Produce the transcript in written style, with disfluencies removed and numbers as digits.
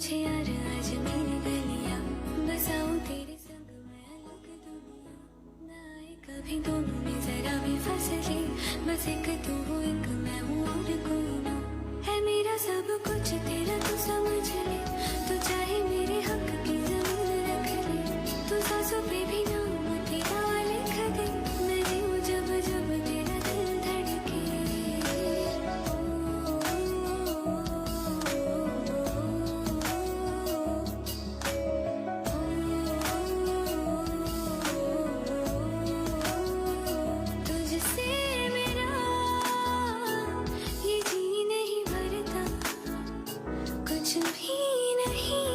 मुझे यार आज मेरी गलियां बसाऊं तेरे संग मैं अलग दुनिया ना आए कभी दोनों में जरा भी फसले बस एक तू हो एक मैं हूँ और कोई ना है मेरा सब कुछ तेरा तू समझ ले तू चाहे मेरे हक की जमीन रख ले तू सांसों पे भी नाम तेरा लिख दे मैं जीऊं जब जब तेरा दिल धड़के तुझसे मेरा ये जी नहीं भरता कुछ भी नहीं